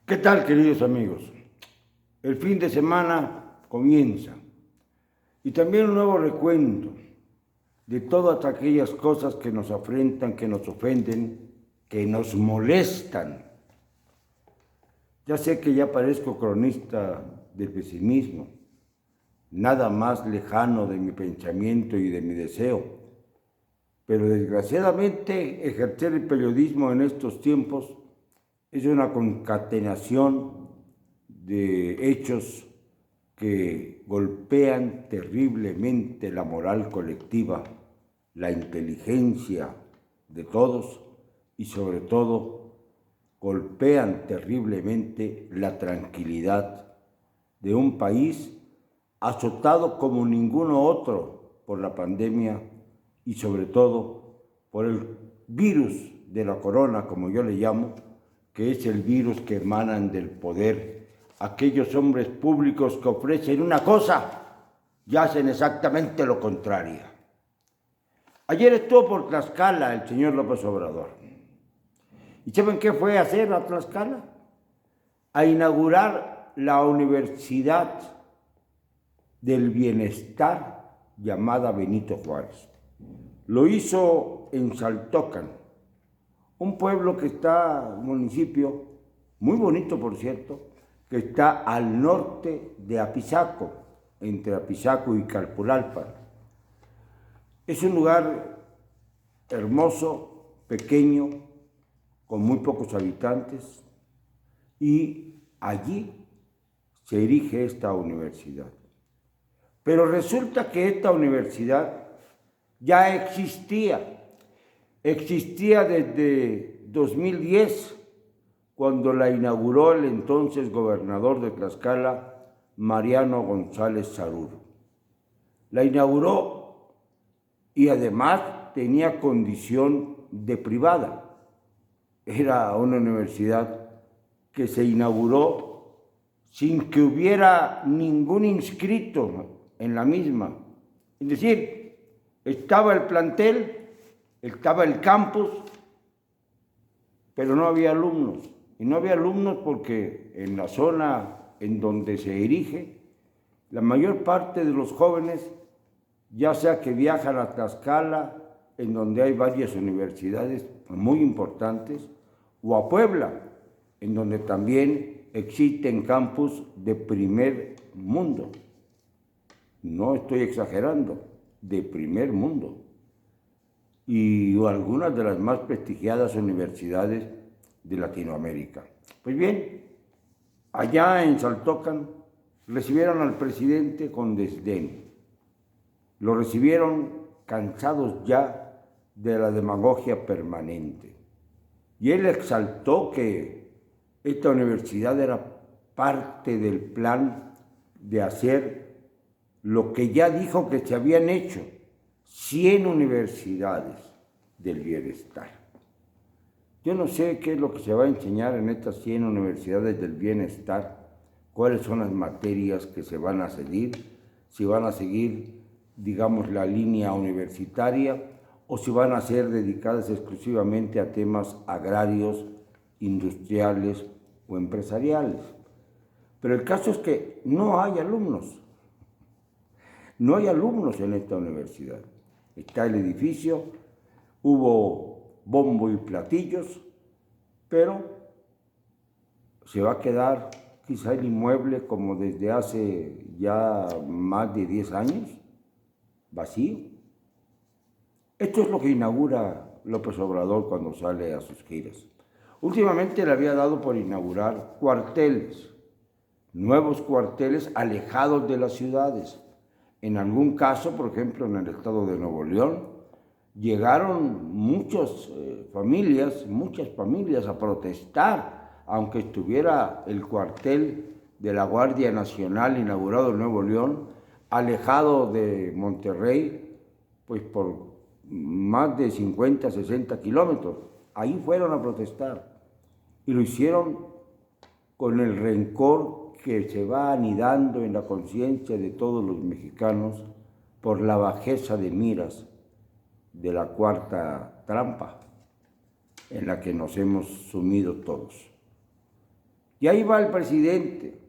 ¿Qué tal, queridos amigos? El fin de semana comienza y también un nuevo recuento de todas aquellas cosas que nos afrentan, que nos ofenden, que nos molestan. Ya sé que ya parezco cronista del pesimismo, nada más lejano de mi pensamiento y de mi deseo, pero desgraciadamente ejercer el periodismo en estos tiempos es una concatenación de hechos que golpean terriblemente la moral colectiva, la inteligencia de todos y sobre todo golpean terriblemente la tranquilidad de un país azotado como ninguno otro por la pandemia y sobre todo por el virus de la corona, como yo le llamo, que es el virus que emanan del poder aquellos hombres públicos que ofrecen una cosa y hacen exactamente lo contrario. Ayer estuvo por Tlaxcala el señor López Obrador. ¿Y saben qué fue a hacer a Tlaxcala? A inaugurar la Universidad del Bienestar llamada Benito Juárez. Lo hizo en Xaltocan, un pueblo que está, un municipio muy bonito por cierto, que está al norte de Apizaco, entre Apizaco y Calpulalpan. Es un lugar hermoso, pequeño, con muy pocos habitantes, y allí se erige esta universidad. Pero resulta que esta universidad ya existía desde 2010, cuando la inauguró el entonces gobernador de Tlaxcala, Mariano González Sarur. La inauguró y además tenía condición de privada. Era una universidad que se inauguró sin que hubiera ningún inscrito en la misma. Es decir, estaba el plantel, estaba el campus, pero no había alumnos. Y no había alumnos porque en la zona en donde se erige, la mayor parte de los jóvenes, ya sea que viajan a Tlaxcala, en donde hay varias universidades muy importantes, o a Puebla, en donde también existen campus de primer mundo. No estoy exagerando, de primer mundo. Y algunas de las más prestigiadas universidades de Latinoamérica. Pues bien, allá en Xaltocan recibieron al presidente con desdén. Lo recibieron cansados ya de la demagogia permanente. Y él exaltó que esta universidad era parte del plan de hacer lo que ya dijo que se habían hecho, 100 universidades del bienestar. Yo no sé qué es lo que se va a enseñar en estas 100 universidades del bienestar, cuáles son las materias que se van a seguir, si van a seguir, digamos, la línea universitaria o si van a ser dedicadas exclusivamente a temas agrarios, industriales o empresariales. Pero el caso es que no hay alumnos. No hay alumnos en esta universidad. Está el edificio, hubo bombo y platillos, pero se va a quedar quizá el inmueble como desde hace ya más de 10 años, vacío. Esto es lo que inaugura López Obrador cuando sale a sus giras. Últimamente le había dado por inaugurar cuarteles, nuevos cuarteles alejados de las ciudades. En algún caso, por ejemplo, en el estado de Nuevo León, llegaron muchas familias a protestar, aunque estuviera el cuartel de la Guardia Nacional inaugurado en Nuevo León, alejado de Monterrey, pues por más de 50, 60 kilómetros. Ahí fueron a protestar y lo hicieron con el rencor que se va anidando en la conciencia de todos los mexicanos por la bajeza de miras de la cuarta trampa en la que nos hemos sumido todos. Y ahí va el presidente,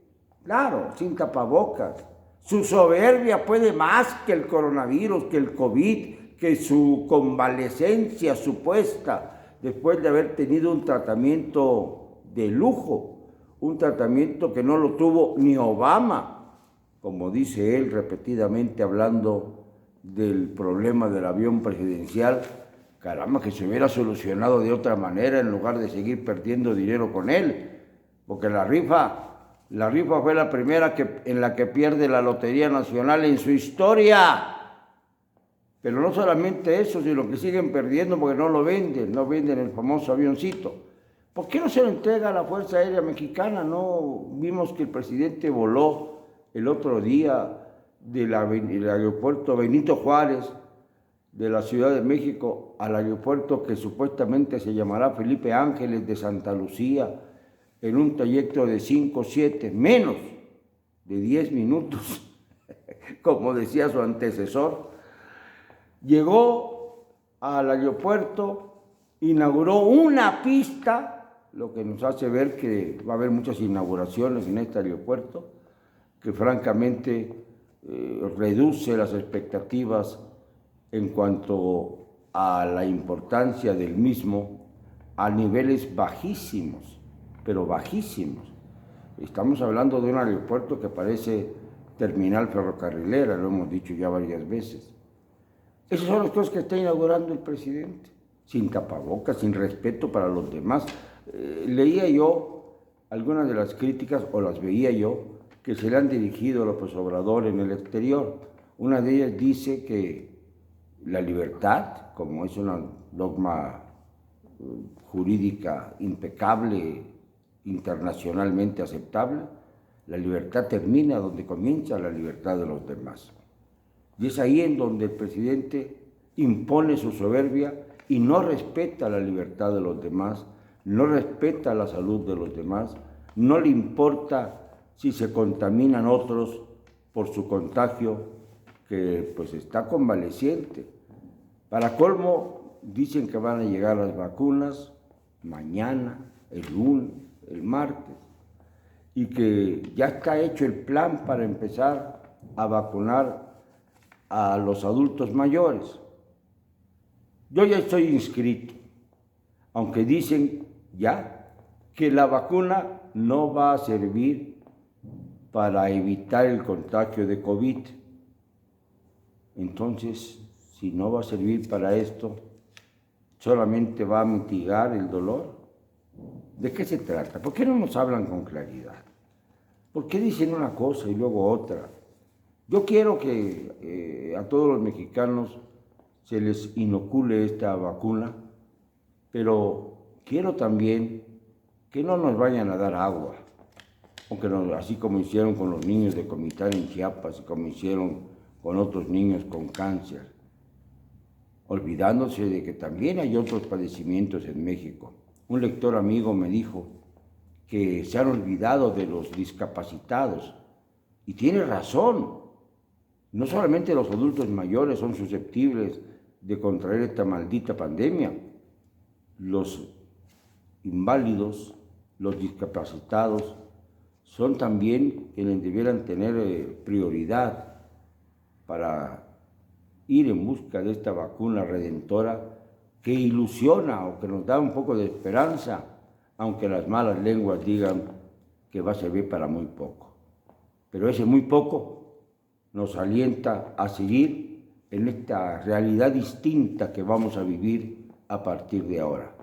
claro, sin tapabocas. Su soberbia puede más que el coronavirus, que el COVID, que su convalecencia supuesta después de haber tenido un tratamiento de lujo, un tratamiento que no lo tuvo ni Obama, como dice él repetidamente hablando del problema del avión presidencial. Caramba, que se hubiera solucionado de otra manera en lugar de seguir perdiendo dinero con él, porque la rifa fue la primera en la que pierde la Lotería Nacional en su historia. Pero no solamente eso, sino que siguen perdiendo porque no venden el famoso avioncito. ¿Por qué no se lo entrega a la Fuerza Aérea Mexicana? No vimos que el presidente voló el otro día del aeropuerto Benito Juárez de la Ciudad de México al aeropuerto que supuestamente se llamará Felipe Ángeles de Santa Lucía, en un trayecto de 5, 7, menos de 10 minutos, como decía su antecesor. Llegó al aeropuerto, inauguró una pista, lo que nos hace ver que va a haber muchas inauguraciones en este aeropuerto, que francamente reduce las expectativas en cuanto a la importancia del mismo a niveles bajísimos, pero bajísimos. Estamos hablando de un aeropuerto que parece terminal ferrocarrilera, lo hemos dicho ya varias veces. Esas son las cosas que está inaugurando el presidente, sin tapabocas, sin respeto para los demás. Leía yo algunas de las críticas, o las veía yo, que se le han dirigido a López Obrador en el exterior. Una de ellas dice que la libertad, como es una dogma jurídica impecable, internacionalmente aceptable, la libertad termina donde comienza la libertad de los demás. Y es ahí en donde el presidente impone su soberbia y no respeta la libertad de los demás, no respeta la salud de los demás, no le importa si se contaminan otros por su contagio, que pues está convaleciente. Para colmo, dicen que van a llegar las vacunas mañana, el lunes, el martes, y que ya está hecho el plan para empezar a vacunar a los adultos mayores. Yo ya estoy inscrito, aunque dicen ya que la vacuna no va a servir para evitar el contagio de COVID. Entonces, si no va a servir para esto, solamente va a mitigar el dolor. ¿De qué se trata? ¿Por qué no nos hablan con claridad? ¿Por qué dicen una cosa y luego otra? Yo quiero que a todos los mexicanos se les inocule esta vacuna, pero quiero también que no nos vayan a dar agua, aunque no, así como hicieron con los niños de Comitán en Chiapas y como hicieron con otros niños con cáncer, olvidándose de que también hay otros padecimientos en México. Un lector amigo me dijo que se han olvidado de los discapacitados, y tiene razón. No solamente los adultos mayores son susceptibles de contraer esta maldita pandemia, los inválidos, los discapacitados, son también quienes debieran tener prioridad para ir en busca de esta vacuna redentora que ilusiona o que nos da un poco de esperanza, aunque las malas lenguas digan que va a servir para muy poco. Pero ese muy poco nos alienta a seguir en esta realidad distinta que vamos a vivir a partir de ahora.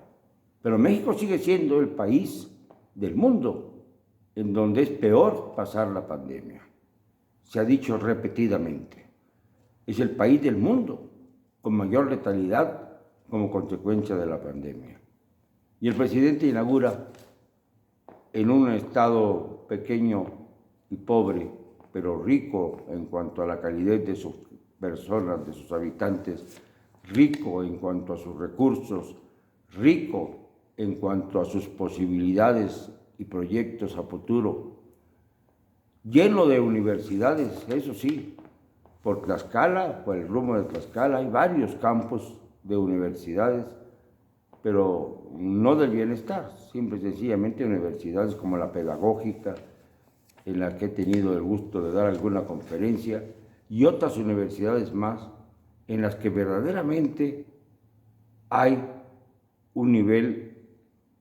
Pero México sigue siendo el país del mundo en donde es peor pasar la pandemia. Se ha dicho repetidamente. Es el país del mundo con mayor letalidad como consecuencia de la pandemia. Y el presidente inaugura en un estado pequeño y pobre, pero rico en cuanto a la calidad de sus personas, de sus habitantes, rico en cuanto a sus recursos, rico en cuanto a sus posibilidades y proyectos a futuro, lleno de universidades, eso sí, por Tlaxcala, por el rumbo de Tlaxcala, hay varios campos de universidades pero no del bienestar, simple y sencillamente universidades como la pedagógica, en la que he tenido el gusto de dar alguna conferencia, y otras universidades más en las que verdaderamente hay un nivel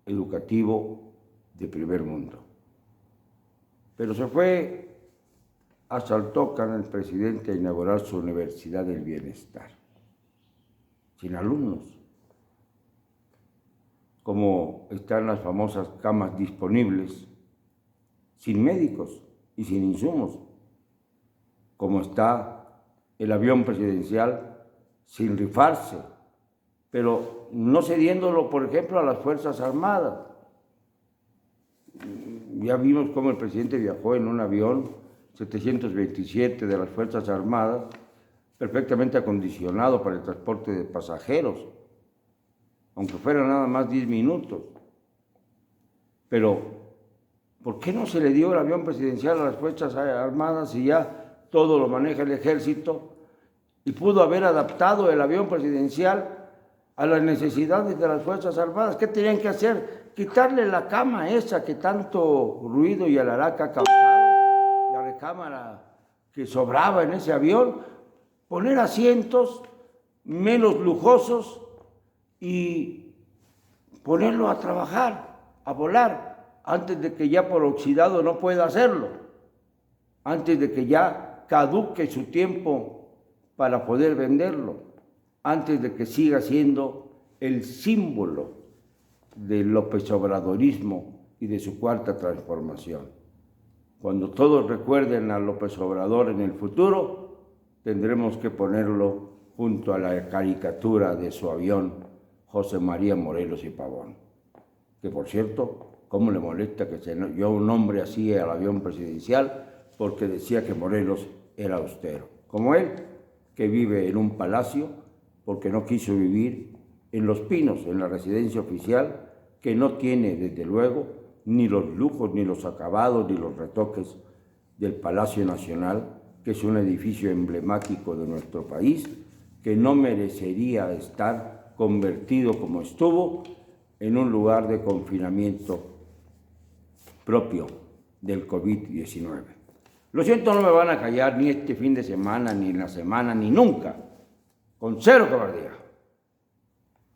educativo de primer mundo. Pero se fue a Saltócan el presidente a inaugurar su Universidad del Bienestar, sin alumnos, como están las famosas camas disponibles, sin médicos y sin insumos, como está el avión presidencial sin rifarse, pero no cediéndolo, por ejemplo, a las Fuerzas Armadas. Ya vimos cómo el presidente viajó en un avión 727 de las Fuerzas Armadas, perfectamente acondicionado para el transporte de pasajeros, aunque fueran nada más 10 minutos. Pero, ¿por qué no se le dio el avión presidencial a las Fuerzas Armadas si ya todo lo maneja el ejército? Y pudo haber adaptado el avión presidencial a las necesidades de las Fuerzas Armadas. ¿Qué tenían que hacer? Quitarle la cama esa que tanto ruido y alaraca ha causado, la recámara que sobraba en ese avión, poner asientos menos lujosos y ponerlo a trabajar, a volar, antes de que ya por oxidado no pueda hacerlo, antes de que ya caduque su tiempo para poder venderlo, antes de que siga siendo el símbolo del López Obradorismo y de su cuarta transformación. Cuando todos recuerden a López Obrador en el futuro, tendremos que ponerlo junto a la caricatura de su avión, José María Morelos y Pavón. Que por cierto, cómo le molesta que se dio un nombre así al avión presidencial, porque decía que Morelos era austero. Como él, que vive en un palacio, porque no quiso vivir en Los Pinos, en la residencia oficial, que no tiene, desde luego, ni los lujos, ni los acabados, ni los retoques del Palacio Nacional, que es un edificio emblemático de nuestro país, que no merecería estar convertido como estuvo en un lugar de confinamiento propio del COVID-19. Lo siento, no me van a callar ni este fin de semana, ni en la semana, ni nunca, con cero cobardía.